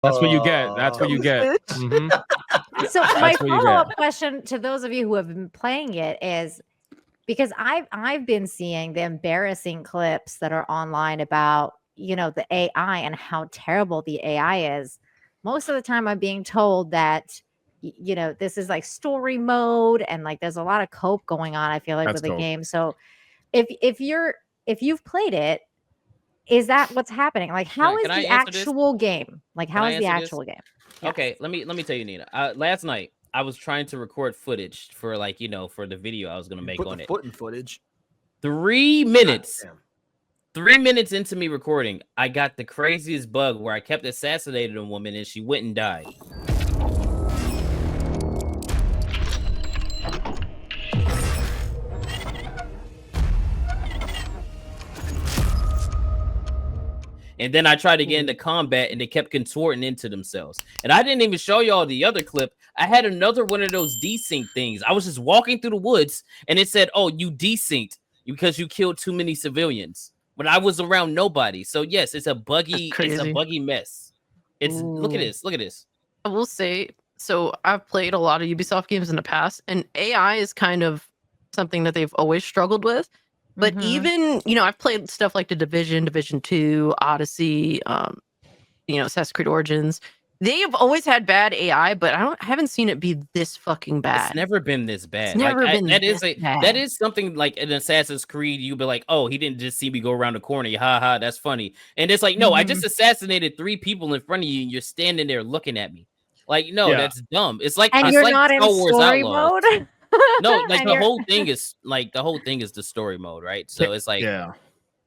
That's what you get. That's what you get. So my That's what you follow-up get. question to those of you who have been playing it is because I've been seeing the embarrassing clips that are online about, the AI and how terrible the AI is. Most of the time I'm being told that this is like story mode and like there's a lot of cope going on, I feel like, That's with the cope. game. So if you've played it, is that what's happening? Like, how is Can I the answer this? actual game? Like, how Can I is the answer this? actual game? Okay, let me tell you, Nina. Last night I was trying to record footage for for the video I was gonna make on it. Footage. 3 minutes. God, 3 minutes into me recording, I got the craziest bug where I kept assassinating a woman and she went and died. And then I tried to get into combat and they kept contorting into themselves. And I didn't even show y'all the other clip. I had another one of those desync things. I was just walking through the woods and it said, "Oh, you desynced because you killed too many civilians." But I was around nobody. So yes, it's a buggy mess. Look at this. Look at this. I will say, so I've played a lot of Ubisoft games in the past, and AI is kind of something that they've always struggled with. But even, I've played stuff like The Division, Division 2, Odyssey, Assassin's Creed Origins. They have always had bad AI, but I haven't seen it be this fucking bad. It's never been this bad. It's never been this bad. That is something like in Assassin's Creed, you'd be like, "Oh, he didn't just see me go around the corner. Ha ha, that's funny." And it's like, no, I just assassinated 3 people in front of you, and you're standing there looking at me. Like, no, that's dumb. It's like, and you're not in story mode. No, like the whole thing is the story mode, right? So it's like,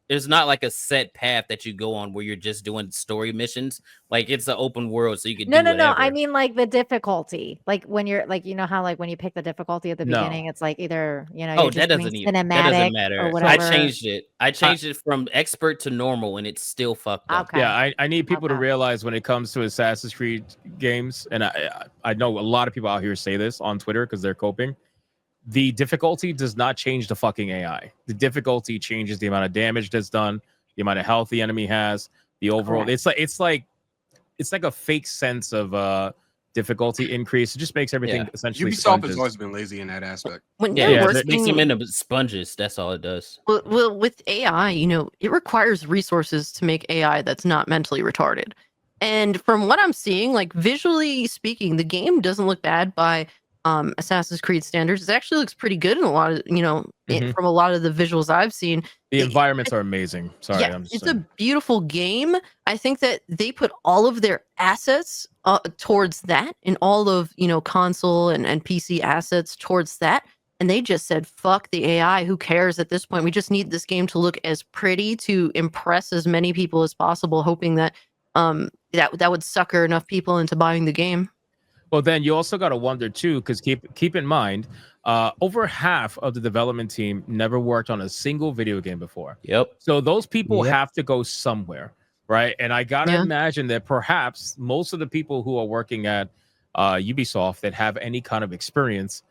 there's not like a set path that you go on where you're just doing story missions. Like it's an open world, so you can do whatever. No. I mean like the difficulty. Like when you're like, how like when you pick the difficulty at the beginning, it's like either that doesn't matter. Or whatever. I changed it. I changed it from expert to normal, and it's still fucked up. Okay. Yeah, I need people to realize when it comes to Assassin's Creed games, and I know a lot of people out here say this on Twitter because they're coping. The difficulty does not change the fucking AI. The difficulty changes the amount of damage that's done, the amount of health the enemy has, the overall. It's like a fake sense of difficulty increase. It just makes everything essentially. Ubisoft has always been lazy in that aspect. It makes them into sponges. That's all it does. Well, with AI, it requires resources to make AI that's not mentally retarded. And from what I'm seeing, like visually speaking, the game doesn't look bad by Assassin's Creed standards. It actually looks pretty good in a lot of, from a lot of the visuals I've seen. The environments are amazing. Sorry, it's a beautiful game. I think that they put all of their assets towards that, and all of console and PC assets towards that. And they just said, "Fuck the AI. Who cares at this point? We just need this game to look as pretty to impress as many people as possible," hoping that that would sucker enough people into buying the game. Well, then you also got to wonder too, because keep in mind, over half of the development team never worked on a single video game before. Yep. So those people have to go somewhere, right? And I gotta imagine that perhaps most of the people who are working at Ubisoft that have any kind of experience,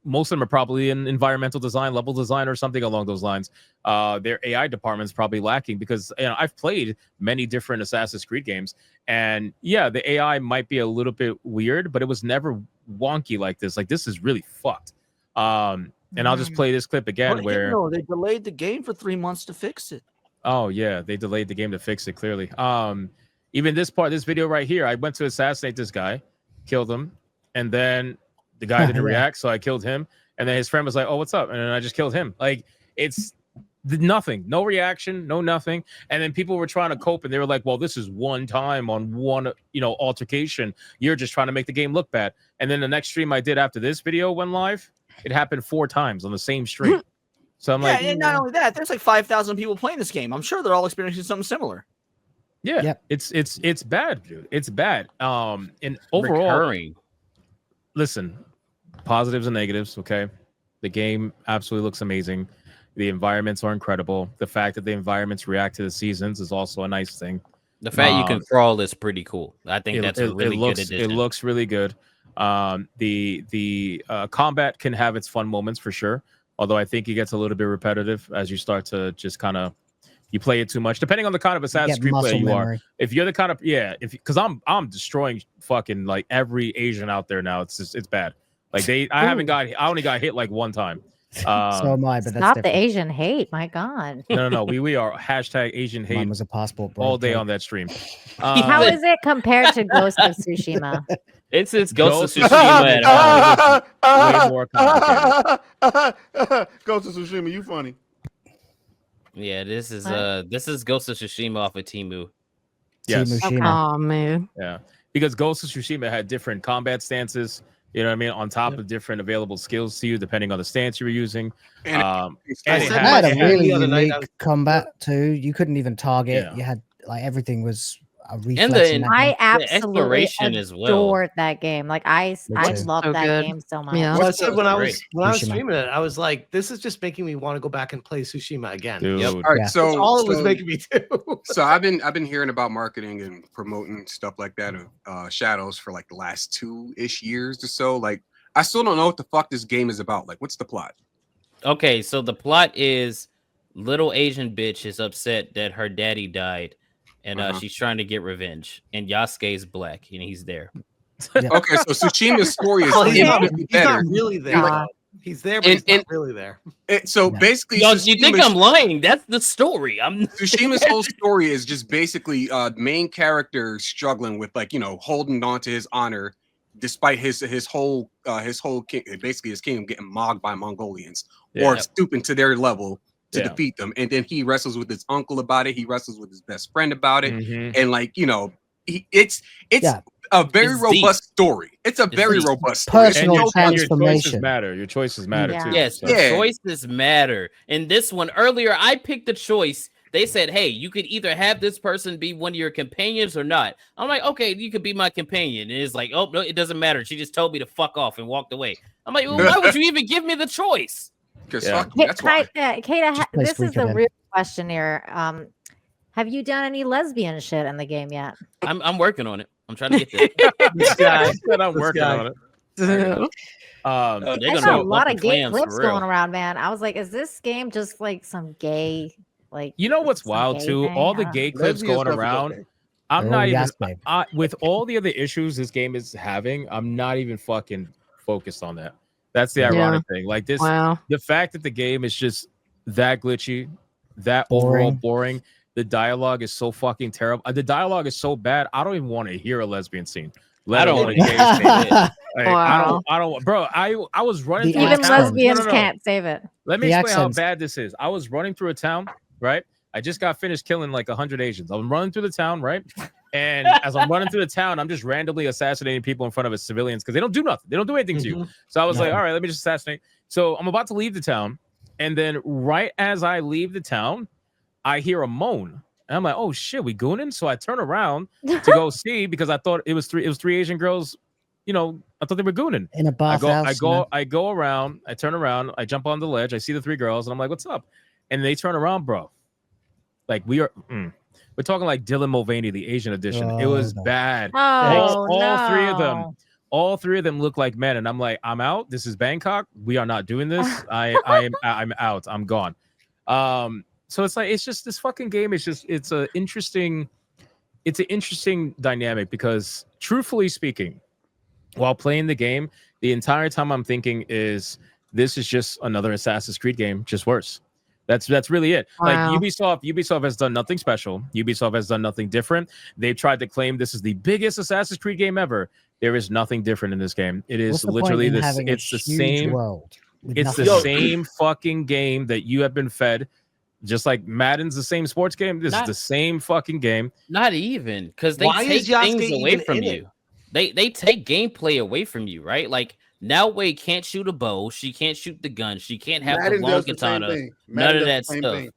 most of them are probably in environmental design, level design, or something along those lines. Their AI department is probably lacking because I've played many different Assassin's Creed games, and the AI might be a little bit weird, but it was never wonky like this. Like this is really fucked. And I'll just play this clip again where they delayed the game for 3 months to fix it. Oh yeah, they delayed the game to fix it clearly. Even this video right here, I went to assassinate this guy, killed him, and then the guy didn't react, so I killed him. And then his friend was like, "Oh, what's up?" And then I just killed him. Like, it's nothing. No reaction, no nothing. And then people were trying to cope, and they were like, "Well, this is one time on one, altercation. You're just trying to make the game look bad." And then the next stream I did after this video went live, it happened 4 times on the same stream. So I'm like... and not only that, there's like 5,000 people playing this game. I'm sure they're all experiencing something similar. Yeah. It's bad, dude. It's bad. And overall... Listen, positives and negatives, okay? The game absolutely looks amazing. The environments are incredible. The fact that the environments react to the seasons is also a nice thing. The fact you can crawl is pretty cool. I think that's a really good addition. It looks really good. The combat can have its fun moments for sure, although I think it gets a little bit repetitive as you start to just kind of You play it too much, depending on the kind of Assassin's Get Creed player muscle you are. memory. If you're the kind of because I'm destroying fucking like every Asian out there now. It's bad. Like I only got hit like one time. So am I, but that's Stop the different. Asian hate. My God. No. We are hashtag Asian hate Mine was a passport, bro. all day on that stream. How is it compared to Ghost of Tsushima? It's Ghost of Tsushima at home. Way more complicated. Ghost of Tsushima, you funny. Yeah, this is Ghost of Tsushima off of Temu. Yes. Oh man. Yeah, because Ghost of Tsushima had different combat stances. You know what I mean? On top of different available skills to you, depending on the stance you were using. And and It it had a really the other night, unique combat too. You couldn't even target. Yeah. You had like everything was a reflex. And the- in that I game. absolutely exploration as well. adored that game. Like I too. love So that good. game so much. Yeah. Well, I said when I Great. was Tsushima. streaming it, I was like, this is just making me want to go back and play Tsushima again. Dude. Yep. all right, Yeah. so That's all it was so- making me do. So I've been hearing about marketing and promoting stuff like that of Shadows for like the last 2-ish years or so. Like I still don't know what the fuck this game is about. Like, what's the plot? Okay, so the plot is little Asian bitch is upset that her daddy died, and she's trying to get revenge. And Yasuke is black, and he's there. Okay, so Tsushima's story is Well, he's infinitely not better. really there. Yeah. though. He's there, but he's not really there. So Yeah. basically, Yo, you think Tsushima's- I'm lying? That's the story. I'm Tsushima's whole story is just basically main character struggling with holding on to his honor despite his whole basically his kingdom getting mocked by Mongolians or stooping to their level to defeat them. And then he wrestles with his uncle about it. He wrestles with his best friend about it. Mhm. And it's Yeah. a very It's robust story. It's a very deep. robust story. Personal And your choices transformation. matter. Your choices matter Yeah. too. yes, So- Yeah. choices matter. And this one earlier, I picked the choice. They said, "Hey, you could either have this person be one of your companions or not." I'm like, "Okay, you could be my companion." And it's like, "Oh no, it doesn't matter." She just told me to fuck off and walked away. I'm like, well, "Why would you even give me the choice?" Because Yeah. fuck you, that's why. Kata, Just play this is the Suikoden. real question here. Have you done any lesbian shit in the game yet? I'm working on it. I'm trying to get there. This guy. Said I'm This working guy. on it. Oh, Um, they're I gonna saw a open lot up of the gay clams clips for real. going around, man. I was like, is this game just like some gay, like you know what's some wild gay too? thing? All the I don't gay know. clips Lesbian going stuff is around. okay. I'm They're not all even yes, babe. with all the other issues this game is having. I'm not even fucking focused on that. That's the Yeah. ironic thing. Like this, Wow. the fact that the game is just that glitchy, that overall boring. The dialogue is so fucking terrible. The dialogue is so bad. I don't even want to hear a lesbian scene. Let I don't alone a wanna gay hear scene. it. Like, Wow. I don't, bro. I was running The through a Even accents. town. lesbians No. can't save it. Let me The explain how accents. bad this is. I was running through a town, right? I just got finished killing like 100 Asians. I'm running through the town, right? And as I'm running through the town, I'm just randomly assassinating people in front of civilians because they don't do nothing. They don't do anything to you. So I was like, all right, let me just assassinate. So I'm about to leave the town. And then right as I leave the town, I hear a moan. And I'm like, oh shit, we gooning? So I turn around to go see because I thought it was three Asian girls. I thought they were gooning. In a bathhouse. I go around, I turn around, I jump on the ledge, I see the three girls, and I'm like, what's up? And they turn around, bro. Like we're talking like Dylan Mulvaney, the Asian edition. It was no. bad. Oh, all three of them. no. All three of them look like men, and I'm like, I'm out. This is Bangkok. We are not doing this. I'm out. I'm gone. So it's just this fucking game. It's an interesting dynamic because truthfully speaking, while playing the game, the entire time I'm thinking is this is just another Assassin's Creed game, just worse. That's really it. Wow. Like Ubisoft has done nothing special. Ubisoft has done nothing different. They've tried to claim this is the biggest Assassin's Creed game ever. There is nothing different in this game. It is literally this. It's the same. World with It's the nothing. same fucking game that you have been fed. Just like Madden's the same sports game. This is the same fucking game. Not even because they Why take is Yasuke things away even from in it? you. They take gameplay away from you, right? Like now Wei can't shoot a bow. She can't shoot the gun. She can't have Madden the long does the same katana. thing. None Madden of does that the same stuff. thing.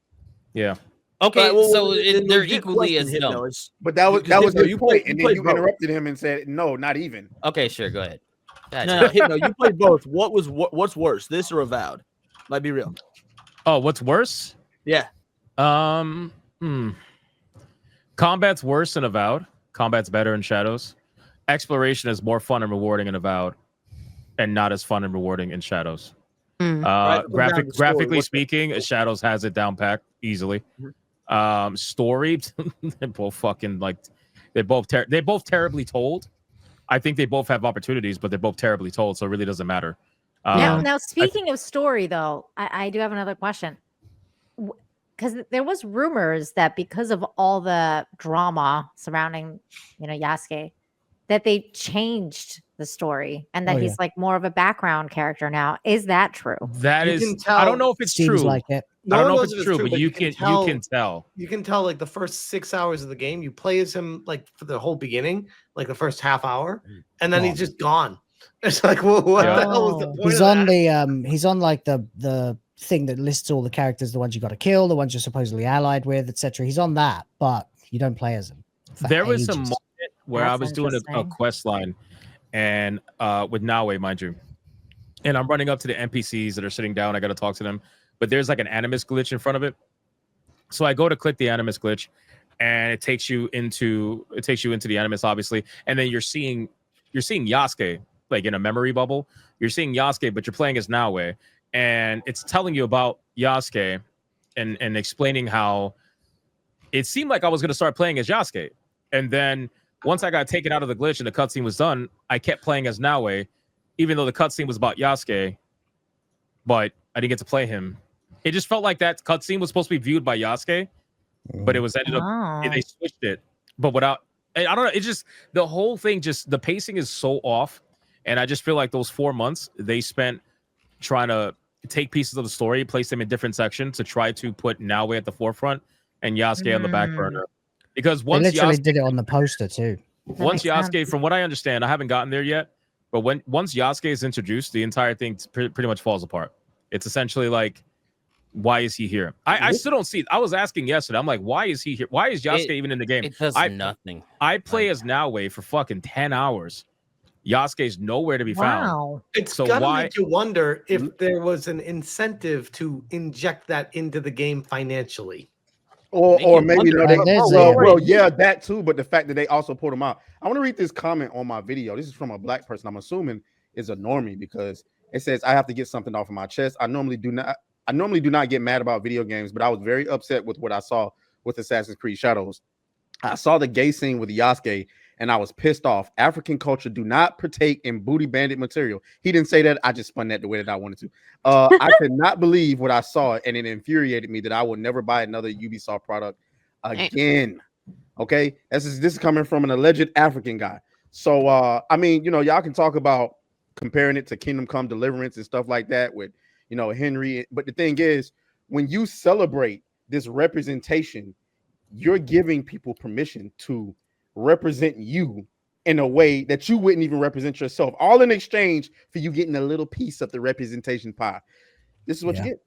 Yeah. Okay, Right, well, so the they're legit equally as question, dumb. Hypno, is- But that was Because his you point, play- and you then play you both. interrupted him and said, "No, not even." Okay, sure, go ahead. Gotcha. No, Hypno, you played both. What's worse, this or Avowed? Like, be real. Oh, what's worse? Yeah. Combat's worse in Avowed. Combat's better in Shadows. Exploration is more fun and rewarding in Avowed, and not as fun and rewarding in Shadows. Hmm. Right, down to the story. Graphically What's- speaking, Shadows has it down packed easily. Story, they're both fucking like they're both terribly told. I think they both have opportunities, but they're both terribly told, so it really doesn't matter. Now, speaking of story, though, I do have another question. Because there was rumors that because of all the drama surrounding, Yasuke, that they changed the story and that he's like more of a background character now. Is that true? That is, I don't know if it's true. Like it. I don't know if it's true, but you can tell. You can tell like the first 6 hours of the game, you play as him like for the whole beginning, like the first half hour, and then he's just gone. It's like, well, what the hell was the point? He's on the he's on like the thing that lists all the characters, the ones you got to kill, the ones you're supposedly allied with, etc. He's on that, but you don't play as him. There was a moment where I was doing a quest line, and with Nawe, mind you, and I'm running up to the NPCs that are sitting down. I got to talk to them, but there's like an animus glitch in front of it. So I go to click the animus glitch, and it takes you into the animus, obviously, and then you're seeing Yasuke like in a memory bubble. You're seeing Yasuke, but you're playing as Nawe, and it's telling you about Yasuke and explaining how it seemed like I was going to start playing as Yasuke. And then once I got taken out of the glitch and the cutscene was done, I kept playing as Nawe, even though the cutscene was about Yasuke, but I didn't get to play him. It just felt like that cutscene was supposed to be viewed by Yasuke, but it was ended up, they switched it. But without, I don't know, it's just, the whole thing, just the pacing is so off. And I just feel like those 4 months they spent trying to take pieces of the story, place them in different sections to try to put Nawe at the forefront and Yasuke on the back burner. Because once they literally Yasuke did it on the poster too. Once Yasuke, from what I understand, I haven't gotten there yet, but once Yasuke is introduced, the entire thing pretty much falls apart. It's essentially like, why is he here? I still don't see it. I was asking yesterday. I'm like, why is he here? Why is Yasuke even in the game? It does nothing. I play as Nawe for fucking 10 hours. Yasuke's nowhere to be found. It's so gotta why? make you wonder if there was an incentive to inject that into the game financially. Or maybe yeah, that too. But the fact that they also pulled him out. I want to read this comment on my video. This is from a black person. I'm assuming is a normie because it says, "I have to get something off of my chest. I normally do not get mad about video games, but I was very upset with what I saw with Assassin's Creed Shadows. I saw the gay scene with Yasuke, and I was pissed off. African culture do not partake in booty bandit material." He didn't say that. I just spun that the way that I wanted to. I could not believe what I saw, and it infuriated me that I would never buy another Ubisoft product again. Okay, this is coming from an alleged African guy. So I mean, y'all can talk about comparing it to Kingdom Come Deliverance and stuff like that with Henry. But the thing is, when you celebrate this representation, you're giving people permission to represent you in a way that you wouldn't even represent yourself, all in exchange for you getting a little piece of the representation pie. This is what you get.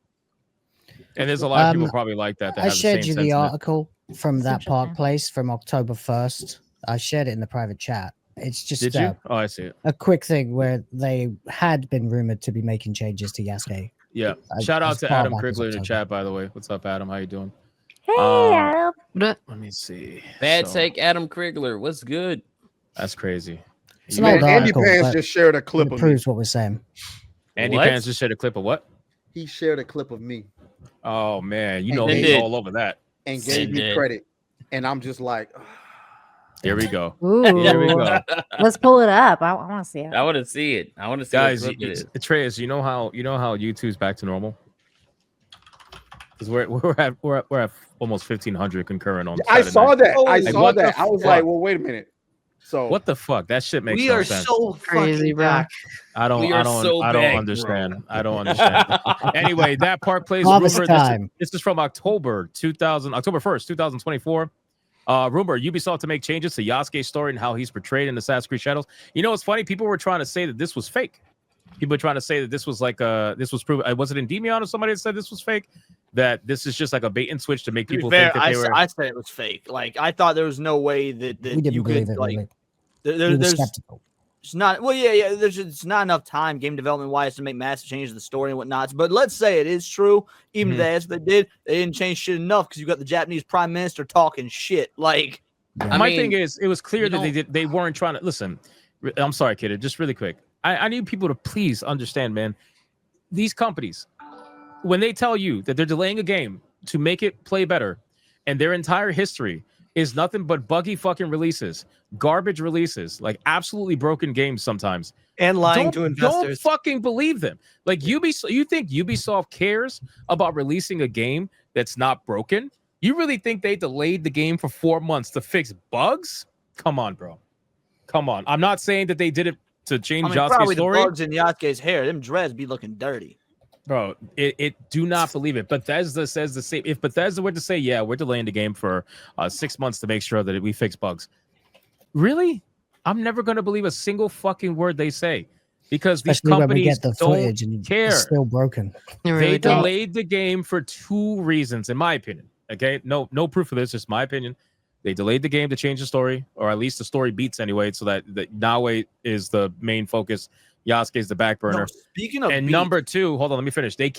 And there's a lot of people probably like that. I shared you the article from that Park Place from October 1st. I shared it in the private chat. It's just Did you? Oh, I see it. A quick thing where they had been rumored to be making changes to Yasuke. Yeah. Shout out to Adam Krigler in the chat, by the way. What's up, Adam? How you doing? Hey, Adam. Let me see. Bad take, Adam Krigler. What's good? That's crazy. Andy Pants just shared a clip of proves what we're saying. Andy Pants just shared a clip of what? He shared a clip of me. Oh man, he's all over that. And gave me credit. And I'm just like, here we go. Ooh. Here we go. Let's pull it up. I want to see it. I want to see it. I want to see guys. Atreus, you know how YouTube's back to normal? Because we're at almost 1,500 concurrent on. I saw that. Oh, I saw that. I was like, well, wait a minute. So what the fuck? That shit makes no sense. We are so crazy, bro. I don't understand. I don't understand. Anyway, that Park Place rumor. This is from October 1st, 2024. Rumor: Ubisoft to make changes to Yasuke's story and how he's portrayed in Assassin's Creed Shadows. It's funny. People were trying to say that this was fake. People were trying to say that this was like this was proven. Was it Endymion or somebody that said this was fake? That this is just like a bait and switch to make people think that they were. I said it was fake. Like I thought there was no way that you could like. There's skeptical. It's not. Well, yeah. There's just not enough time game development wise to make massive changes to the story and whatnot. But let's say it is true. Even if they didn't change shit enough because you got the Japanese prime minister talking shit. Like, my thing is, it was clear that they weren't trying to listen. I'm sorry, kid. Just really quick. I need people to please understand, man. These companies, when they tell you that they're delaying a game to make it play better, and their entire history is nothing but buggy fucking releases, garbage releases, like absolutely broken games sometimes. And lying to investors. Don't fucking believe them. Like Ubisoft, you think Ubisoft cares about releasing a game that's not broken? You really think they delayed the game for 4 months to fix bugs? Come on, bro. Come on. I'm not saying that they did it to change Yasuke's probably story. the bugs in Yasuke's hair. Them dreads be looking dirty. Bro, it do not believe it. Bethesda says the same. If Bethesda were to say, yeah, we're delaying the game for 6 months to make sure that we fix bugs. Really? I'm never going to believe a single fucking word they say because these Especially when we companies get the don't footage and care. it's still broken. They delayed the game for 2 reasons, in my opinion. Okay, no proof of this, just my opinion. They delayed the game to change the story, or at least the story beats anyway, so that Naue is the main focus. Yasuke is the back burner. No, speaking of and beats, number 2, hold on, let me finish. They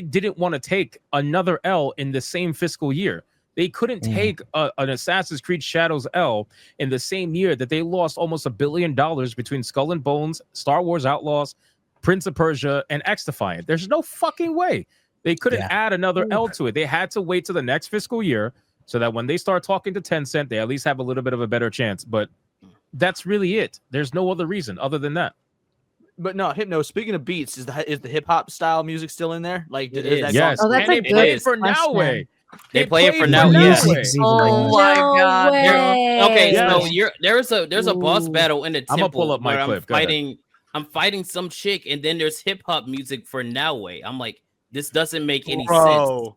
didn't want to take another L in the same fiscal year. They couldn't take an Assassin's Creed Shadows L in the same year that they lost almost $1 billion between Skull and Bones, Star Wars Outlaws, Prince of Persia, and X Defiant. There's no fucking way they couldn't add another L to it. They had to wait to the next fiscal year so that when they start talking to Tencent, they at least have a little bit of a better chance. But that's really it. There's no other reason other than that. But no, Hypno. Speaking of beats, is the hip hop style music still in there? Like, It is is. that Yes. Oh, that's and a they play good it for Naue. question. They play it for Naue. Naue. Yes. Music's even Oh worse. my No God. way. Okay, Yes. so there's a boss Ooh. battle in the temple I'ma pull up my where clip. Go ahead. I'm fighting some chick, and then there's hip hop music for Naue. I'm like, this doesn't make any sense. Bro.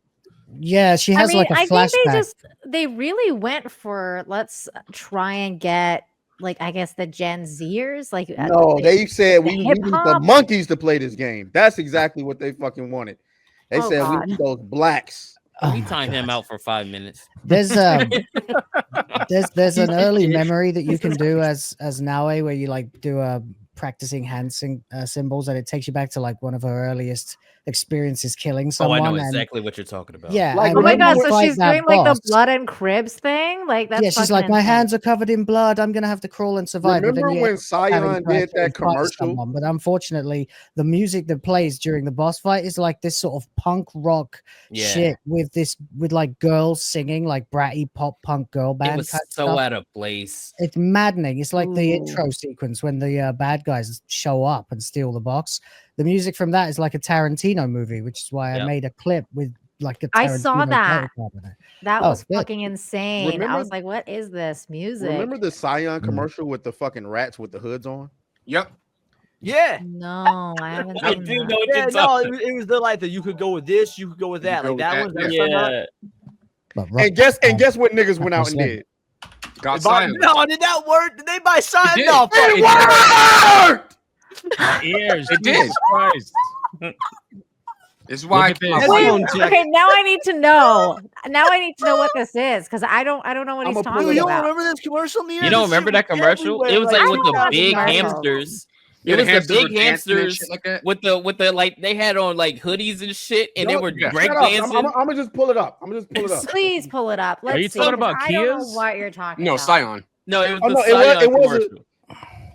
Yeah, she has like a I flashback. think they really went for let's try and get like I guess the Gen Zers like No, they said we need the hip-hop? monkeys to play this game. That's exactly what they fucking wanted. They Oh, said God. we need those blacks. Oh We my time him God. out for 5 minutes. There's there's an early memory that you can do as Naue where you like do a practicing hand symbols and it takes you back to like one of her earliest experiences killing Oh, someone. I know and, exactly what you're talking about. yeah. Like, and Oh my when God! you So fight she's that doing like the boss- blood and cribs thing. Like that's Yeah, she's fucking like, my insane. hands are covered in blood. I'm gonna have to crawl and survive. But then Remember you when end up having Scion to did actually that fight commercial? someone. But unfortunately, the music that plays during the boss fight is like this sort of punk rock Yeah. shit with like girls singing like bratty pop punk girl It band was kind of so stuff. out of place. It's maddening. It's like the Ooh. intro sequence when the bad guys show up and steal the box. The music from that is like a Tarantino movie, which is why I Yep. made a clip with like a Tarantino I saw that. title card in it. That Oh, was good. fucking insane. I Remember- was like, what is this music? Remember the Scion Mm. commercial with the fucking rats with the hoods on? Yep. Yeah. No, I haven't I seen do that. know what Yeah, you're no, talking it was the like that you could go with this, you could go with You that. go Like with that that, one. yeah. That's from her. Yeah. But rock- And guess what niggas went out and Slim. did? Got They bought- Scion. No, did that work? Did they buy Scion? did. No, It fuck did. it. My ears. It did. Jesus Christ. This is why I Look at came this. up Wait, with it. okay, now I need to know. Now I need to know what this is because I don't know what he's I'ma pull talking it You up. don't about. remember this commercial, Nia? You don't This remember shit that was commercial? everywhere, It was like I with don't the watch big commercials. hamsters. Yeah, It the was the hamsters big were dancing and hamsters shit like that. with the like they had on like hoodies and shit, and they Y'all- were yeah. break Shut up. dancing. I'm gonna just pull it up. I'm gonna just pull it up. Please pull it up. Let's you see. talking 'cause about I don't know Kias? what you're talking No, about. Scion. No, it was Oh, the no, it Scion wasn't- commercial.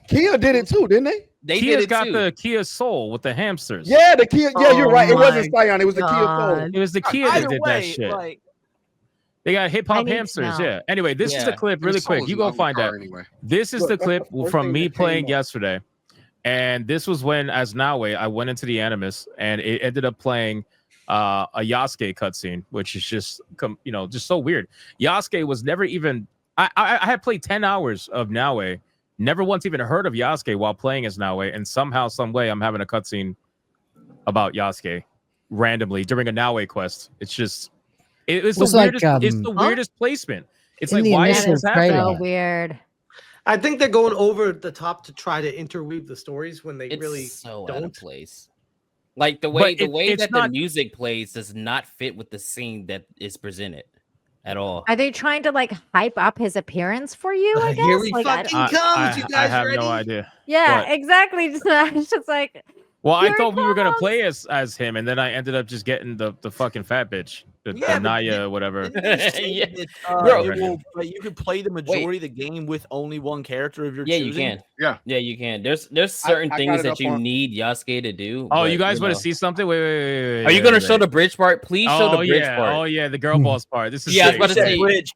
Kia did it too, didn't they? They Kia's did it got too. the Kia Soul with the hamsters. Yeah, the Kia. Yeah, you're Oh right. It my wasn't Scion. It was the Kia Soul. God. It was the Kia that Either did way, that shit. like They got hip I hop need to hamsters. know. Yeah. Anyway, this is the Yeah. clip The really Soul quick. is You an go ugly find car that. anyway. This is Look, the that's clip the first from thing me that came playing up. yesterday. And this was when, as Naue, I went into the Animus and it ended up playing a Yasuke cutscene, which is just, just so weird. Yasuke was never even, I had played 10 hours of Naue, never once even heard of Yasuke while playing as Naue. And somehow, some way, I'm having a cutscene about Yasuke randomly during a Naue quest. It's just, it's Was the like, weirdest, it's the Huh? weirdest placement. It's In like, the why is initial this happening? trailer. So weird. I think they're going over the top to try to interweave the stories when they It's really so out of don't. place. Like the But way it's that not- the music plays does not fit with the scene that is presented at all. Are they trying to like hype up his appearance for you? I guess. Here we Like, I- fucking comes. You I guys have ready? no idea. yeah, What? exactly. It's just like Well, I Here he thought we were gonna comes. play as him, and then I ended up just getting the fucking fat bitch. the Naya, whatever. Yeah. Bro, Bro. you can play the majority of the game with only one character if you're Yeah, choosing. you can. Yeah. Yeah, you can. There's certain I got things it that up you on- need Yasuke to do. Oh, but, you guys want know. to see something? Wait. Are you gonna show the bridge part? Please show the bridge yeah. part. Oh yeah, the girl boss part. This is Yeah, I was sick. about to say- Bridge.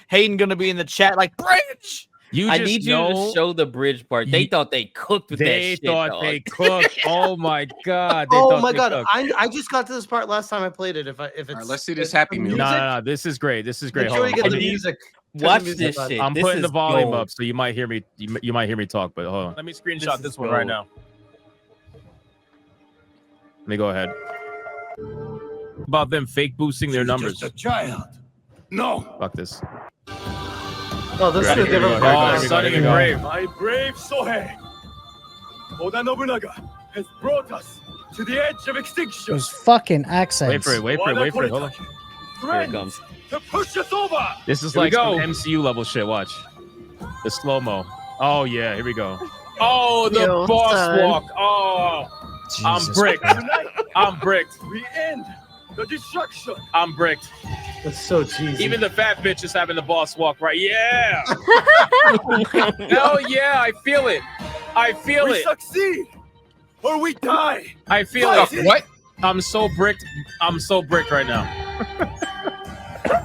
Hayden gonna be in the chat like bridge. You I just need you know to show the bridge part. They You- thought they cooked with that they shit. thought dog. they cooked. Oh my god. They Oh thought my they god, cooked. I just got to this part last time I played it. If it's All right, let's see this if Happy the Meal. No, music- no, this is great. This is great. Make Hold sure you on. get the I need- music. Watch Turn the this music on. shit. I'm This putting the is volume gold. up, so you might hear me. You might hear me talk, but hold on. Let me screenshot This this is one right gold. now. Let me go ahead. About them fake boosting their numbers. child. No. Fuck this. Oh, this Ready? is a Here we different go. part. Oh, Here we Sunny go. and Brave. My brave Sohei. Oda Nobunaga has brought us to the edge of extinction. Those fucking accents. Wait for it. Wait for it. Hold on. Here it Friends comes. to push us over. This is Here we like go. some MCU level shit. Watch the slow mo. Oh yeah, here we go. Oh, the Yo, boss son. walk. Oh, I'm Jesus bricked. Christ. Tonight I'm bricked. we end the destruction. I'm bricked. That's so cheesy. Even the fat bitch is having the boss walk, right? Yeah. Hell yeah, I feel it. I feel We it. succeed or we die. I feel Fight it. it. What? I'm so bricked. I'm so bricked right now.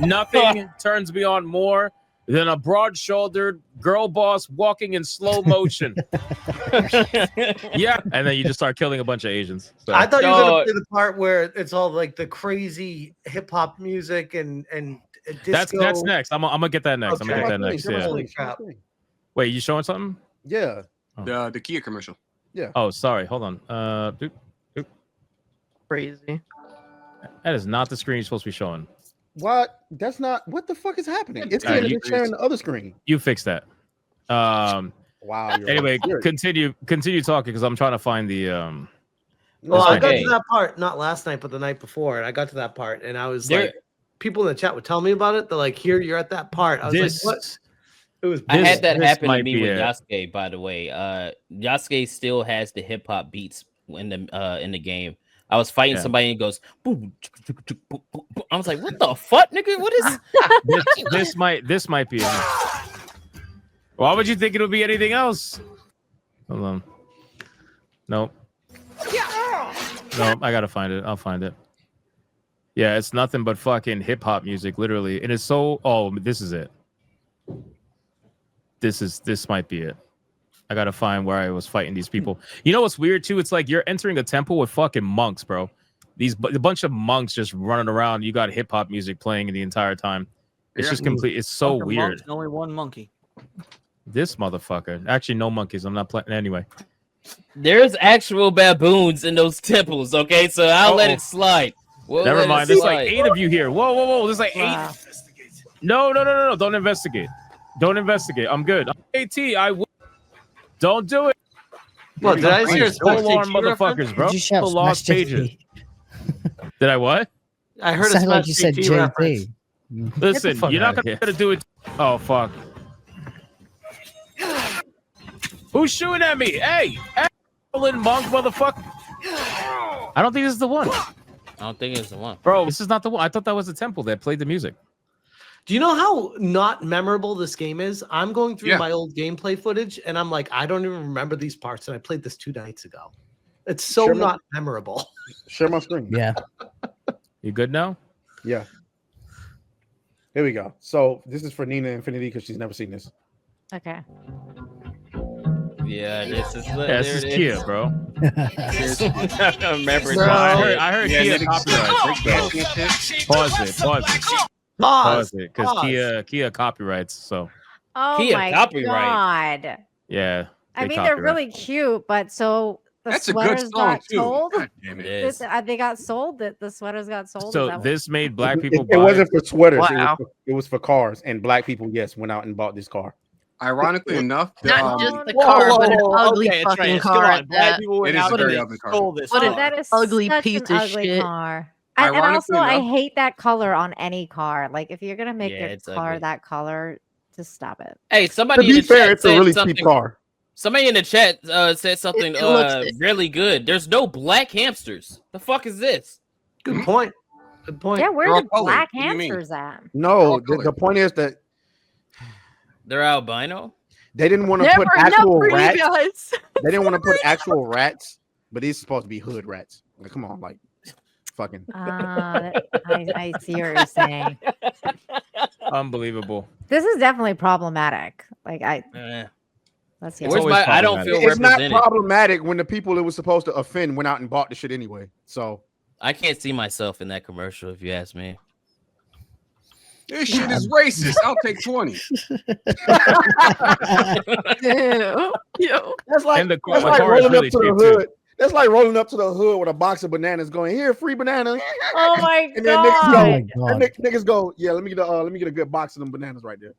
Nothing turns me on more than a broad-shouldered girl boss walking in slow motion. Yeah, and then you just start killing a bunch of Asians. So. I thought you were No. gonna play the part where it's all like the crazy hip hop music and disco. That's next. I'm gonna get that next. I'm gonna Okay. get that next. Yeah. Holy crap. Wait, you showing something? Yeah. The Kia commercial. Oh, sorry. Hold on. Dude, Crazy. that is not the screen you're supposed to be showing. What? That's not. What the fuck is happening? It's All right, saying you- it's sharing the other screen. You fix that. Wow. you're Anyway, right. continue talking because I'm trying to find the Well, That's I got okay. to that part not last night, but the night before, and I got to that part, and I was There- like, people in the chat would tell me about it. They're like, "Here, you're at that part." I was this. like, "What?" It was. I This- had that this happen to might me be with it. Yasuke, by the way. Yasuke still has the hip hop beats in the game. I was fighting Yeah. somebody and it goes boom, boom, boom, boom. I was like, what the fuck, nigga? What is this might be it. Why would you think it would be anything else? Hold on. Nope. Nope. I gotta find it. I'll find it. Yeah, it's nothing but fucking hip hop music, literally, and it's so. Oh, this is it. This might be it. I gotta find where I was fighting these people. You know what's weird too? It's like you're entering a temple with fucking monks, bro. A bunch of monks just running around. You got hip hop music playing the entire time. It's Yeah. just complete. It's so Fucking weird. monks, only one monkey. This motherfucker. Actually, no monkeys. I'm not playing anyway. There's actual baboons in those temples, okay? So I'll let it slide. We'll Never let it mind. There's slide. like 8 of you here. Whoa. There's like 8. Wow. No. Don't investigate. Don't investigate. I'm good. AT. I will. Don't do it. What did I see? Full alarm motherfuckers, bro. Did you shout Full lost Smash pages. JT? Did I what? I heard It a sounded like Smash you said GT reference. JT. Listen, fuck you're not outta gonna do it. Oh fuck. Who's shooting at me? Hey, little monk, motherfucker. I don't think this is the one, I don't think it's the one. bro. This is not the one. I thought that was the temple that played the music. Do you know how not memorable this game is? I'm going through Yeah. my old gameplay footage, and I'm like, I don't even remember these parts, and I played this 2 nights ago. It's so Sure, man. not memorable. Share my screen. Yeah. You good now? Yeah. Here we go. So this is for Nina Infinity because she's never seen this. Okay. Yeah, this is Yeah, there this is it Kia, bro. I don't remember. So- I heard Yeah, Kia niggas copyrights. shit. Pause it, Pause. because Pause. Kia copyrights. So Oh Kia my copyright. god. yeah, I they mean, they're copyright. really cute, but so the That's a good sweaters song got too. sold. God damn it. It is. They got sold. That the sweaters got sold. Is So that what- this made black people It buy. wasn't for sweaters. Wow. It was for cars, and black people, yes, went out and bought this car. Ironically enough, Not just the Whoa, car, whoa, but an whoa, ugly okay, fucking Atreus, car. come on. at Black that. people went It is out a very and ugly car. stole this. What Oh, an car. that is ugly such piece an of ugly shit. car. And Ironically also, I enough- hate that color on any car. Like, if you're gonna make Yeah, your it's car ugly. that color, just stop it. Hey, To somebody in be the fair, chat it's a said really something. cheap car. Somebody in the chat said something It looks- really good. There's no black hamsters. The fuck is this? Good point. Good point. Yeah, where They're are all the colored. black What do you mean? hamsters at? No, the point is that They're albino. they didn't want to Never put enough actual for you rats. guys. They didn't want to put actual rats, but these supposed to be hood rats. Like, come on, like, fucking. I see what you're saying. Unbelievable. This is definitely problematic. Like let's see. It's Where's always my? I don't feel It's not represented. problematic when the people it was supposed to offend went out and bought the shit anyway. So I can't see myself in that commercial, if you ask me. This shit is racist. I'll take 20. Damn. Yo. that's like, And the that's car like is rolling really up to the cheap, too. hood. That's like rolling up to the hood with a box of bananas, going here, free banana. Oh my And then niggas Oh go, my god. god. and niggas go, yeah, let me get a good box of them bananas right there.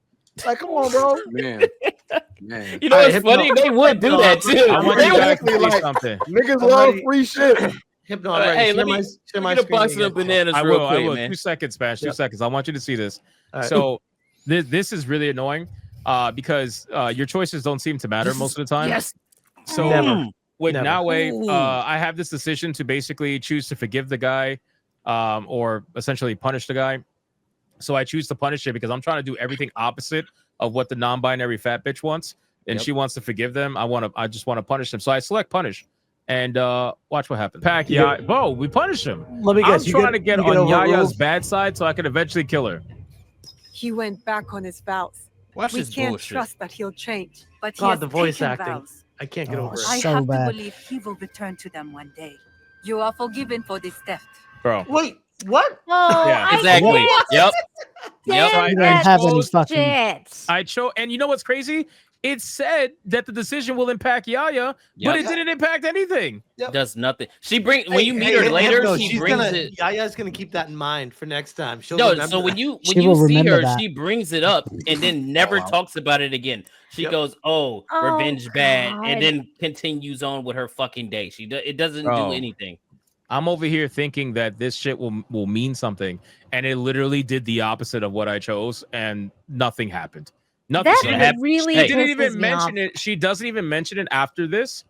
Like, come on, bro. Man. Man. You know All right, what's funny? They would do that too. I want They you guys to literally see like- something. Niggas I'm love ready. free shit. Hypno, Hey, share let my, me share my get a screen box again. of bananas I real will. quick, I will. man. 2 seconds, Smash. 2 Yep. seconds. I want you to see this. All right. So this is really annoying because your choices don't seem to matter most of the time. Yes. So Never. with Never. Noway, Ooh. I have this decision to basically choose to forgive the guy, or essentially punish the guy. So I choose to punish it because I'm trying to do everything opposite of what the non-binary fat bitch wants, and Yep. she wants to forgive them. I just want to punish them. So I select punish, and watch what happens. Pacquiao, Bo, we punish him. Let me I'm guess. trying to get you on overruled? Yaya's bad side so I can eventually kill her. He went back on his vows. Watch We this can't bullshit. trust that he'll change, but he God, has the voice taken acting. vows. I can't get Oh, over it. I so have bad. to believe he will return to them one day. You are forgiven for this theft. Bro. Wait, what? Oh, Yeah. I Exactly. can't Yep. Yep. stand You don't that have any fucking- bullshit. I chose, and you know what's crazy? It said that the decision will impact Yaya, Yep. but it didn't impact anything. Does nothing. She bring when you meet her later. no, She she's brings gonna, it. Yaya's gonna keep that in mind for next time. She'll No, remember so when that. you She when you will see remember her, that. she brings it up and then never talks about it again. She Yep. goes, "Oh, Oh, revenge bad," God. and then continues on with her fucking day. It doesn't Bro. do anything. I'm over here thinking that this shit will mean something, and it literally did the opposite of what I chose, and nothing happened. Nothing. That She didn't, really she didn't pisses even me mention off. it. She doesn't even mention it after this.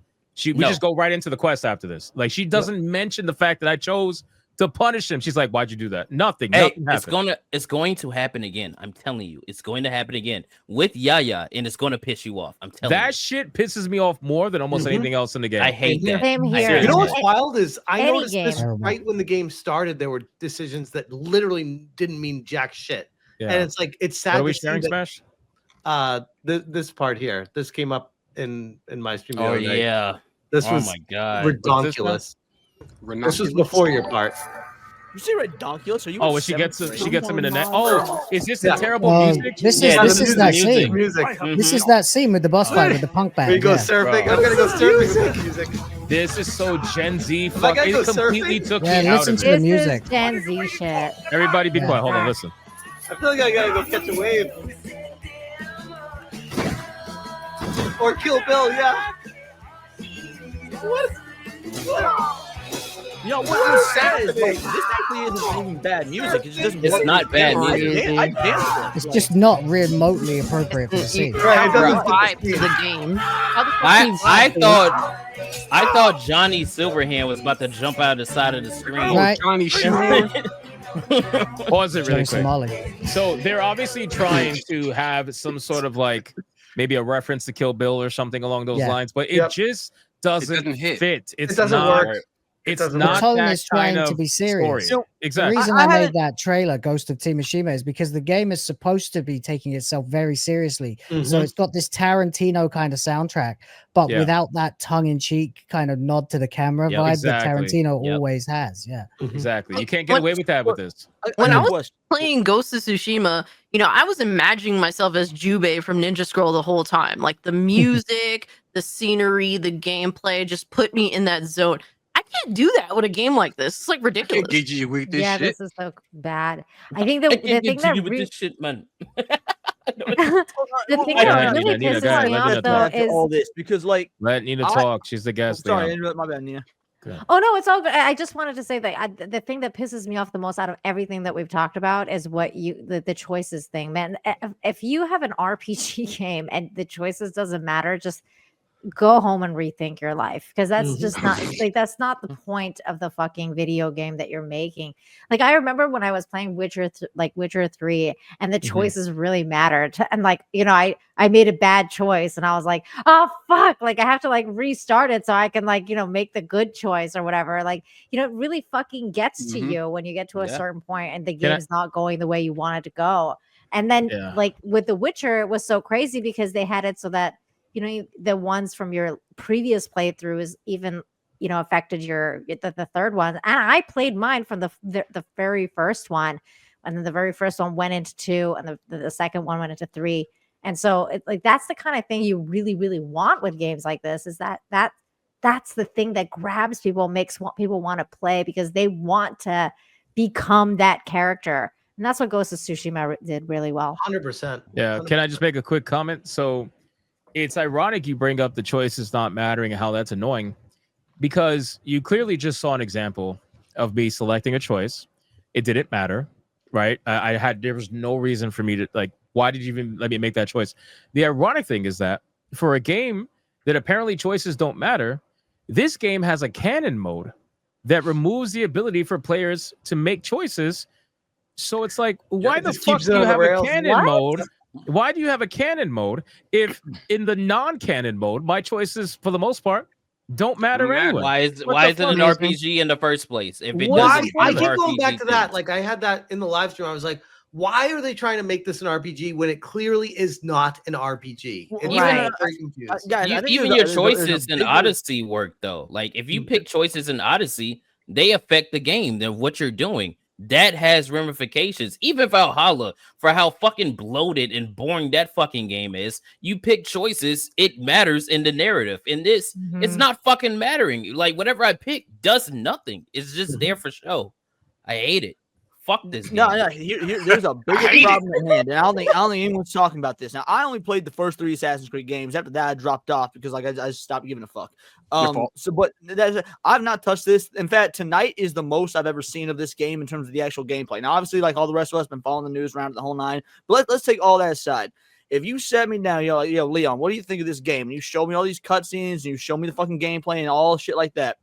We No. just go right into the quest after this. Like she doesn't mention the fact that I chose to punish him. She's like, "Why'd you do that?" Nothing. Hey, Nothing happened. it's going to happen again. I'm telling you, it's going to happen again with Yaya, and it's going to piss you off. I'm telling That shit pisses me off more than almost Mhm. anything else in the game. you. I hate that. Same I here. You seriously know hate what's it. wild is I Any noticed this game. right when the game started. There were decisions that literally didn't mean jack shit, Yeah. and it's like it's sad What are we to see sharing, that, Smash? this part here. This came up in my stream. the Oh other night. yeah. This Oh was my god. redonkulous. This was before your part. You say redonkulous? Are you? Oh, in when she gets seventh him, grade? she gets him in the neck. Oh, is this the Yeah. terrible Oh, music? this is Yeah, this the is that music. scene. Music. This is that scene with the boss fight with the punk band. Here you go yeah. surfing. Bro. I'm gonna go surfing with that music. This is so Gen Z. Am I Fuck, gonna it go completely surfing? took Yeah, me out listen of to it. the This music. is Gen Z shit. Everybody, be Yeah. quiet. Hold on, listen. I feel like I gotta go catch a wave. Or Kill Bill, yeah. What? Yo, what you said is like, this actually isn't even bad music. It's just It's not bad I music. dan- I danced It's just not remotely appropriate for the scene. Right, it doesn't Vibe to the game. How the fuck I do you vibe? I thought Johnny Silverhand was about to jump out of the side of the screen. Right. Johnny Shoe. Pause it really Johnny quick. Somali. So they're obviously trying to have some sort of like maybe a reference to Kill Bill or something along those Yeah. lines, but it Yep. just doesn't, doesn't hit. fit. It's It doesn't not, work. It's doesn't not The tone that is trying kind to of be serious. story. The Exactly. reason I I had made that trailer, Ghost of Tsushima, is because the game is supposed to be taking itself very seriously. So Mhm. it's got this Tarantino kind of soundtrack, but Yeah. without that tongue-in-cheek kind of nod to the camera Yep. vibe Exactly. that Tarantino Yep. always has. Yeah. Exactly. You can't get What- away with that with this. When I got a was question. playing Ghost of Tsushima, I was imagining myself as Jubei from Ninja Scroll the whole time. Like the music, the scenery, the gameplay just put me in that zone. I can't do that with a game like this. It's like I ridiculous. can't get you with this Yeah, shit. this is so bad. I think the I can't thing get that you with re- this shit, man. the thing Go that ahead, really Nina, pisses go ahead, me let off Nina though talk. After is all this, because like, Let Nina I- talk. She's the guest. sorry, Leon. my bad, Nina. oh no, it's all good. I just wanted to say that the thing that pisses me off the most out of everything that we've talked about is what the choices thing, man. If you have an RPG game and the choices doesn't matter, just go home and rethink your life, because that's just not like that's not the point of the fucking video game that you're making. Like I remember when I was playing Witcher 3, and the choices really mattered, and like, you know, I made a bad choice and I was like, oh fuck, like I have to like restart it so I can like, you know, make the good choice or whatever. Like, you know, it really fucking gets to you when you get to a certain point and the game's not going the way you want it to go. And then like with The Witcher, it was so crazy because they had it so that, you know, the ones from your previous playthroughs even, you know, affected your the third one. And I played mine from the very first one, and then the very first one went into 2, and the second one went into 3. And so it, like that's the kind of thing you really, really want with games like this, is that's the thing that grabs people, makes people want to play, because they want to become that character. And that's what Ghost of Tsushima did really well. 100%. Yeah. 100%. Can I just make a quick comment? So it's ironic you bring up the choices not mattering and how that's annoying, because you clearly just saw an example of me selecting a choice. It didn't matter, right? There was no reason for me to like, why did you even let me make that choice? The ironic thing is that for a game that apparently choices don't matter, this game has a canon mode that removes the ability for players to make choices. So it's like, why the fuck do you have a canon mode? Why do you have a canon mode if in the non-canon mode, my choices for the most part don't matter anyway? Why is it an RPG in the first place? If it doesn't, I keep going back to that. Like I had that in the live stream. I was like, why are they trying to make this an RPG when it clearly is not an RPG? Even your choices in Odyssey work though. Like if you pick choices in Odyssey, they affect the game. Then what you're doing. That has ramifications. Even Valhalla, for how fucking bloated and boring that fucking game is, you pick choices, it matters in the narrative. In this, it's not fucking mattering. Like, whatever I pick does nothing. It's just there for show. I hate it. Fuck this game. No, there's a bigger problem at hand, and I don't think anyone's talking about this. Now, I only played the first 3 Assassin's Creed games. After that, I dropped off because like I just stopped giving a fuck. But I've not touched this. In fact, tonight is the most I've ever seen of this game in terms of the actual gameplay. Now, obviously, like all the rest of us, been following the news around the whole nine. But let's take all that aside. If you set me down, yo, Leon, what do you think of this game? And you show me all these cutscenes, and you show me the fucking gameplay and all shit like that,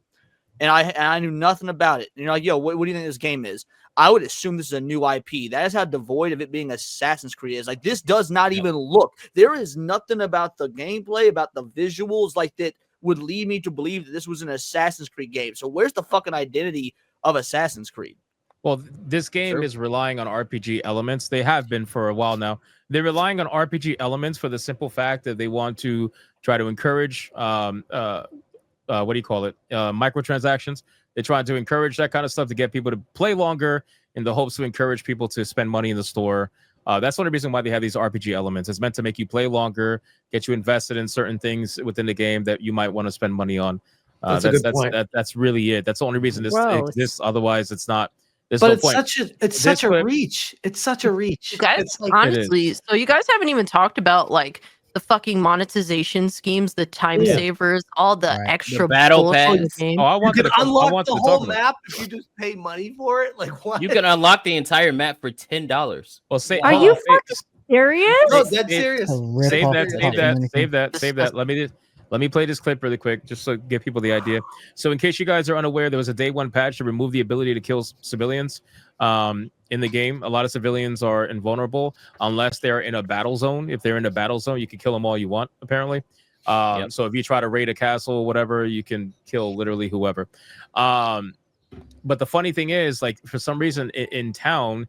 and I knew nothing about it. And you're like, yo, what do you think this game is? I would assume this is a new IP. That is how devoid of it being Assassin's Creed is. Like, this does not even look. There is nothing about the gameplay, about the visuals, like that would lead me to believe that this was an Assassin's Creed game. So where's the fucking identity of Assassin's Creed? Well, this game is relying on RPG elements. They have been for a while now. They're relying on RPG elements for the simple fact that they want to try to encourage, what do you call it? Microtransactions. They're trying to encourage that kind of stuff to get people to play longer in the hopes to encourage people to spend money in the store. That's the only reason why they have these RPG elements. It's meant to make you play longer, get you invested in certain things within the game that you might want to spend money on. That's really it. That's the only reason this exists. Otherwise, it's not. But no it's such a reach. It's such a reach. You guys, honestly, so you guys haven't even talked about like the fucking monetization schemes, the time savers, all the extra the battle pass. Oh, I want to unlock the whole map if you just pay money for it. Like what? You can unlock the entire map for $10. Well, say, are you fucking serious? No, that's serious. Save that. Let me play this clip really quick, just to give people the idea. So in case you guys are unaware, there was a day 1 patch to remove the ability to kill civilians in the game. A lot of civilians are invulnerable unless they're in a battle zone. If they're in a battle zone, you can kill them all you want, apparently. So if you try to raid a castle or whatever, you can kill literally whoever. But the funny thing is, like, for some reason in town,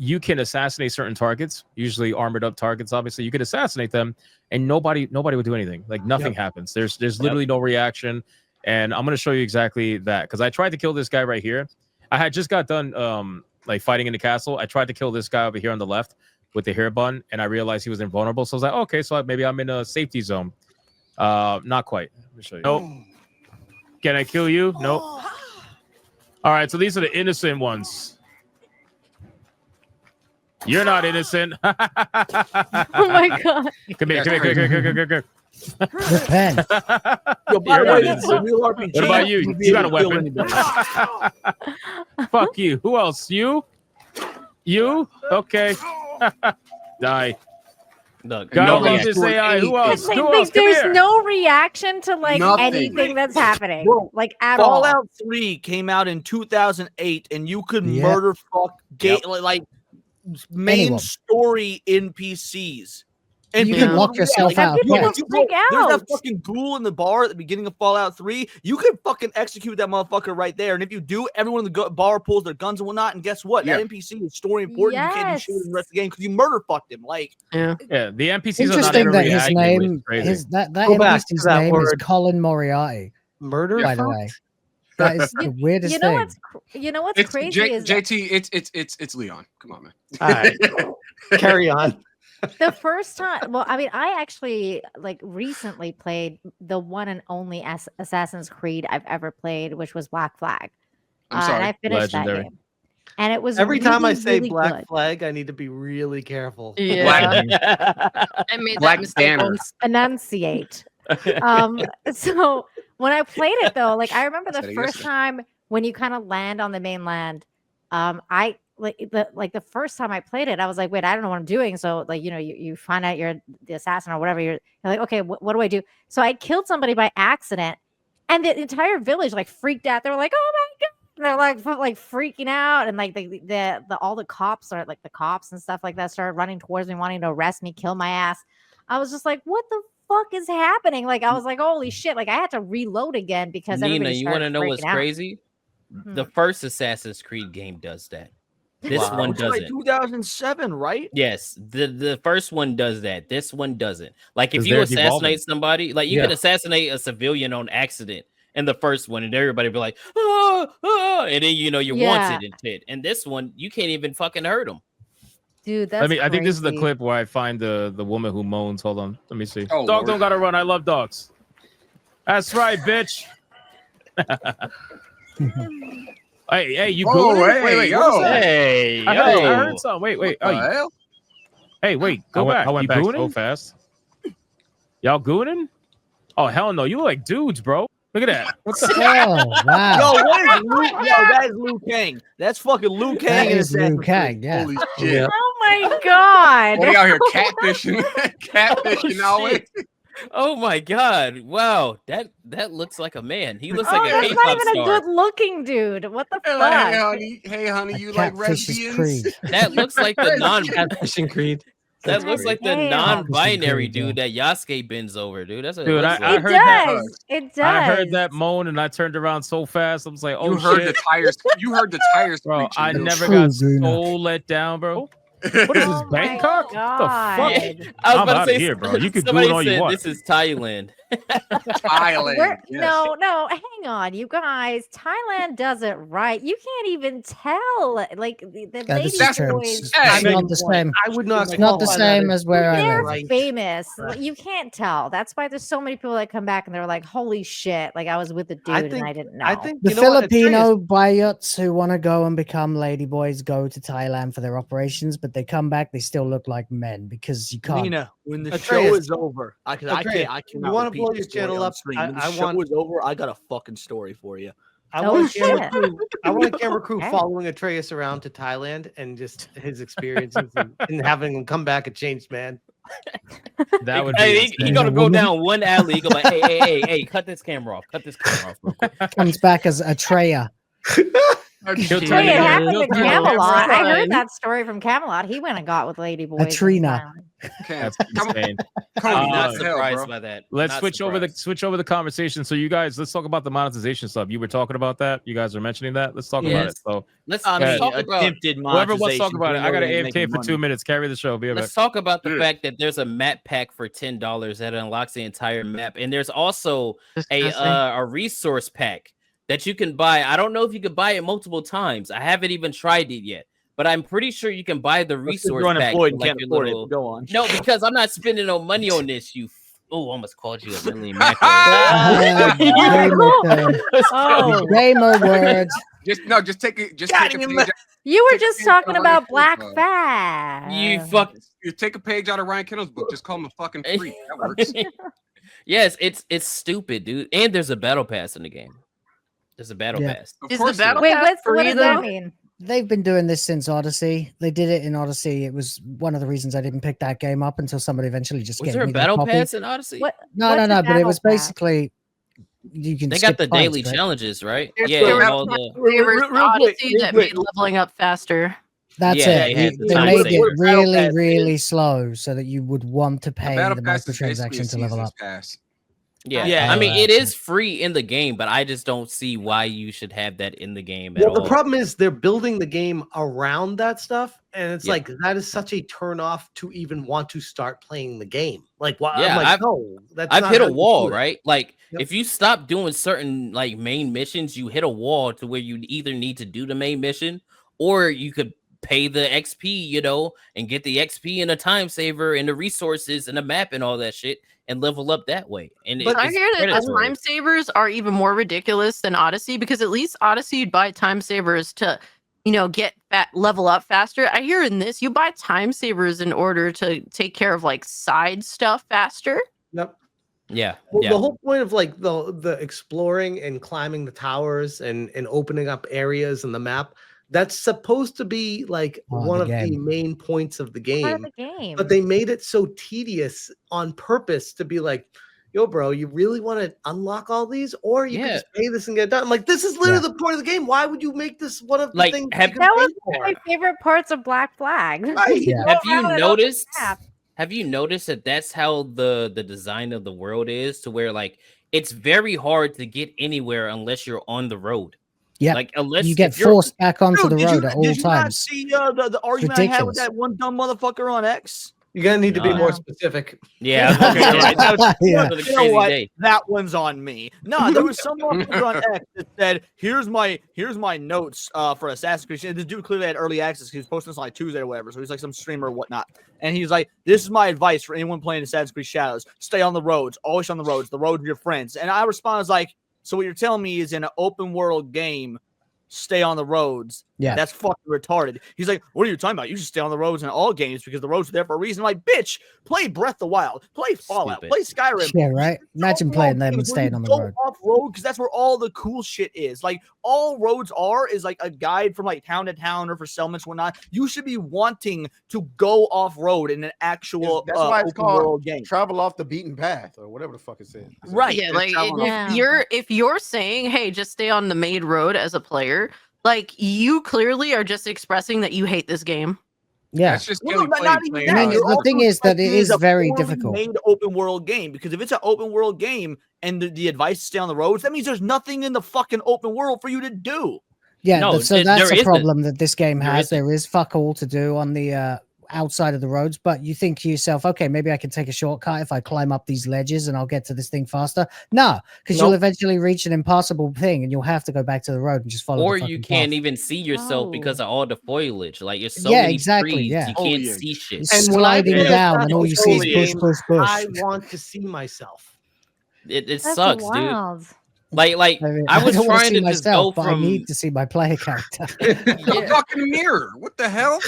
you can assassinate certain targets, usually armored up targets. Obviously, you could assassinate them, and nobody would do anything. Like nothing happens. There's literally no reaction. And I'm gonna show you exactly that because I tried to kill this guy right here. I had just got done like fighting in the castle. I tried to kill this guy over here on the left with the hair bun, and I realized he was invulnerable. So I was like, okay, so maybe I'm in a safety zone. Not quite. Let me show you. Nope. Can I kill you? Nope. All right, so these are the innocent ones. You're not innocent. Oh my god! Come here. Repent. Yo, by the way, this is a real RPG. What about you? You got a weapon. Fuck you. Who else? You? Okay. Die. Look, Gotta no love reaction. this AI. Who else? Like, Who else? Come there's here. no reaction to like Nothing. anything that's happening, Bro, like at all. Fallout 3 came out in 2008, and you could Yep. murder fuck Yep. like main Anyone. story NPCs. And You can people lock would yourself react. out of People would- quests. Freak There's that out. fucking ghoul in the bar at the beginning of Fallout 3. You could fucking execute that motherfucker right there. And if you do, everyone in the bar pulls their guns and whatnot. And guess what? Yeah. That NPC is story important. You can't do shit in the rest of the game because you murder fucked him. Like, Yeah. Yeah, the NPCs are not Interesting ever that his reacting, which is name, crazy. that Go back to NPC's that name is word. Colin Moriarty. Murder. By the fuck? way, that is the weirdest You know thing. what's It's crazy is that JT. It's Leon. Come on, man. All right. Carry on. the first time. Well, I mean, I actually like recently played the one and only Assassin's Creed I've ever played, which was Black Flag. I'm And sorry. I finished Legendary. that game, and it was Every time I really, say really Black good. Flag, I need to be really careful. Yeah. I made that Black mistake Banner. once. Enunciate. So when I played it though, like I remember Said the it first yesterday. time when you kind of land on the mainland, I like the first time I played it, I was like, wait, I don't know what I'm doing. So like, you know, you find out you're the assassin or whatever. You're like, okay, what do I do? So I killed somebody by accident, and the entire village like freaked out. They were like, oh my god. And they're like freaking out, and like the all the cops are like the cops and stuff like that started running towards me, wanting to arrest me, kill my ass. I was just like, what the fuck is happening? Like I was like, holy shit! Like I had to reload again because Nina, everybody you want to know what's crazy? The first Assassin's Creed game does that. This Wow. one it's like doesn't. 2007, right? Yes, the first one does that. This one doesn't. Like if 'Cause you they're assassinate devolving. somebody, like you Yeah. can assassinate a civilian on accident in the first one, and everybody be like, oh, oh, and then you know you're Yeah. wanted and shit. And this one, you can't even fucking hurt them. dude. That's I think this is the crazy. clip where I find the woman who moans. Hold on, let me see. Oh, Dog Lord. don't gotta run. I love dogs. That's right, bitch. Hey, you Oh, gooning? hey, Wait, yo. what was that? Hey, I heard something. Wait. What Oh, the hell? hey, wait, go back. I went You back so gooning? fast. Y'all gooning? Oh hell no! You look like dudes, bro. Look at that. What the Oh hell? wow! Yo, what is Luke? Yo, that is Liu Kang. That's fucking Liu Kang. That in is Liu Assassin's Kang. Creed. Yeah. Holy shit! Oh my god! What are you out here catfishing? Catfishing Oh, always. Oh my god! Wow, that looks like a man. He looks like a that's K-pop not even star. a good looking dude. What the Like, fuck? hey honey, you A like catfish is lesbians? Creed. That looks like the non. Catfishing Creed. That looks like the Damn. non-binary Creed, yeah. dude that Yasuke bends over, dude. That's what it Dude, looks I like. It heard that. does. It does. I heard that moan and I turned around so fast. I was like, oh You heard shit, the tires. You heard the tires. bro. screeching, I dude. never True, got Zuna. so let down, bro. What is this, Oh my Bangkok? What the God. fuck? I was I'm about to outta say, here, bro. You can somebody goon all you said want. this is Thailand. Thailand. Yes. No, hang on, you guys. Thailand does it right. You can't even tell. Like the Yeah, this lady is true. boys. It's Hey, not the same. I would not. It's not the qualify that same as where I They're live. famous. You can't tell. That's why there's so many people that come back and they're like, "Holy shit!" Like I was with the dude I and think- I didn't know. I think The you know what, Atreus- Filipino Bayuts who want to go and become ladyboys go to Thailand for their operations, but they come back, they still look like men because you can't. Nina, when the Atreus. show is over, I Atreus, cannot you wanna repeat blow this your story channel on up? stream. I- When the I show want- is over, I got a fucking story for you. I Oh, want a camera shit. crew. I want a camera crew Okay. following Atreus around to Thailand and just his experiences and having him come back a changed man. That would be Hey, he insane. gonna go Woman. down one alley. He go like, hey, cut this camera off. Cut this camera off. Real quick. Comes back as Atreya. He'll Hey, turn it it happened he'll to turn the Camelot. camera I on. heard that story from Camelot. He went and got with lady boys. in Trina. Thailand. Can't. That's insane. Cody, I'm not what the hell, surprised bro? by that. Let's Not switch over the conversation. So you guys, let's talk about the monetization stuff. You were talking about that. You guys are mentioning that. Let's talk about it. Yes. So Let's I Yeah. mean, talk about attempted whoever wants to talk monetization, about it, we I got know an they ain't AFK making for 2 money. minutes. Carry the show. Be right back. Let's talk about the Yeah. fact that there's a map pack for $10 that unlocks the entire map, and there's also Disgusting. a resource pack that you can buy. I don't know if you could buy it multiple times. I haven't even tried it yet, but I'm pretty sure you can buy the resource You're pack. unemployed for, and like, can't your afford little- it. Go on. No, because I'm not spending no money on this. Oh, almost called you a million macros. Gamer term. Oh, Gamer words. Just take it. Just Got take a him. page. you were Take a just page out talking of about Ryan Black Kendall's, Fat. You fuck. You take a page out of Ryan Kendall's book. Just call him a fucking freak. That works. Yes, it's stupid, dude. And there's a battle pass in the game. There's a battle Yeah. pass. Of Is course the it battle Wait, pass what free does that though? mean? they've been doing this since Odyssey. They did it in Odyssey. It was one of the reasons I didn't pick that game up until somebody eventually just Was gave there a me their battle copy. pass in Odyssey? What? No, what's no, a no. But it battle was pass? basically you can. They skip got the fights, daily right? challenges, right? There's Yeah, there and were all the favors real quick, Odyssey real that quick. made leveling up faster. That's Yeah, it. they had the They time made saver. it really, Battle Pass really slow so that you would want to The pay battle the pass is basically a microtransaction to level season's up. pass. Yeah, Yeah. I mean, Oh, it okay. is free in the game, but I just don't see why you should have that in the game at Well, the all. problem is they're building the game around that stuff, and it's Yeah. like that is such a turn off to even want to start playing the game. Like, well, Yeah, I'm like, no, that's I've not hit how a you wall, do it. right? Like, Yep. if you stop doing certain like main missions, you hit a wall to where you either need to do the main mission or you could pay the XP, you know, and get the XP and a time saver and the resources and the map and all that shit and level up that way. And But I it's hear that the predatory. time savers are even more ridiculous than Odyssey because at least Odyssey you'd buy time savers to, you know, get level up faster. I hear in this you buy time savers in order to take care of like side stuff faster. Yep. Yeah, Well, yeah. the whole point of like the exploring and climbing the towers and opening up areas in the map, that's supposed to be like Part of one the of the game. main points of the Part of game. the game. But they made it so tedious on purpose to be like, yo, bro, you really want to unlock all these, or you can Yeah. just pay this and get it done. I'm like, this is literally the point of the game. Why would you make this one of the Like, things have- you can That pay was for? my favorite parts of Black Flag. Right. You Yeah. go Have you around and open noticed? the map. Have you noticed that that's how the design of the world is, to where like it's very hard to get anywhere unless you're on the road. Yeah, Like unless you get if you're- forced back onto Dude, the did road you, at all did you not times. see the argument I had with ridiculous. that one dumb motherfucker on X? You're gonna need to be No. more specific. Yeah, Okay, all right. That was, Yeah. It was a you know crazy what? day. That one's on me. No, there was some motherfucker on X that said, "Here's my notes for Assassin's Creed." And this dude clearly had early access. He was posting this on like Tuesday or whatever, so he's like some streamer or whatnot. And he's like, "This is my advice for anyone playing Assassin's Creed Shadows: stay on the roads, always on the roads. The roads are your friends." And I respond, I was like, "So what you're telling me is in an open world game, stay on the roads? Yeah. That's fucking retarded." He's like, "What are you talking about? You should stay on the roads in all games because the roads are there for a reason." I'm like, bitch, play Breath of the Wild, play Fallout, Stupid. play Skyrim. Yeah, right. Imagine playing them and Where staying you on the go road. off road because that's where all the cool shit is. Like all roads is like a guide from like town to town or for settlements, whatnot. You should be wanting to go off road in an actual That's why it's open called world game. travel off the beaten path or whatever the fuck it says. Right. Yeah, It's like traveling Yeah. if you're saying, hey, just stay on the main road as a player, like you clearly are just expressing that you hate this game. Yeah. That's just Well, Kelly no, not even playing. I that. mean, You're the thing also is that it expecting is a very poorly difficult. made open world game because if it's an open world game and the advice to stay on the roads, that means there's nothing in the fucking open world for you to do. Yeah, No, so there that's a isn't. problem that this game There has. isn't. There is fuck all to do on the outside of the roads, but you think to yourself, okay, maybe I can take a shortcut if I climb up these ledges and I'll get to this thing faster. No, because you'll Nope. eventually reach an impassable thing and you'll have to go back to the road and just follow or the you fucking can't path. even see yourself because of all the foliage. Like there's so Yeah, many exactly, trees, yeah. you can't Foliage. see shit. You're And when I sliding play down and all you see is Assassin's bush, Creed bush, bush. I want to see myself. It That's sucks, dude. wild. Like I mean, I was don't wanna trying see to just myself, go but I from need to see my player character. The fucking mirror. What the hell?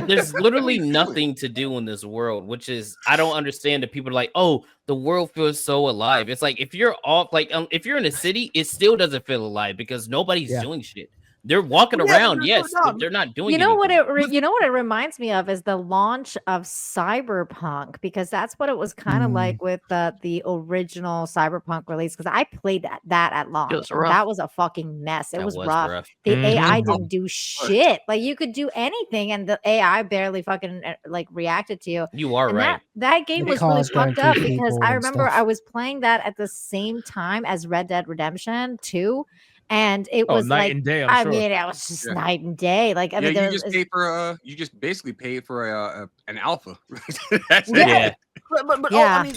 there's literally What are you nothing to do in this world, which is I don't understand that people are like, oh, the world feels so alive. It's like if you're off, like if you're in a city, it still doesn't feel alive because nobody's Yeah. doing shit. They're walking Well, yeah, around, but yes, no, but they're not doing. You know what anything. you know what it reminds me of is the launch of Cyberpunk, because that's what it was kind of Mm. like with the original Cyberpunk release, because I played that at launch. was and rough. that was a fucking mess. It That was rough. rough. The Mhm. AI didn't do shit. Like you could do anything and the AI barely fucking like reacted to you. You are And right. that game The was really cars going fucked up through because people I and remember stuff. I was playing that at the same time as Red Dead Redemption 2. And it Oh, was night like, and day, I'm I sure. mean, it was just Yeah. night and day. Like, I mean, Yeah, there you was, just pay for you just basically pay for an alpha. That's Yeah. it. Yeah. But Yeah. I mean,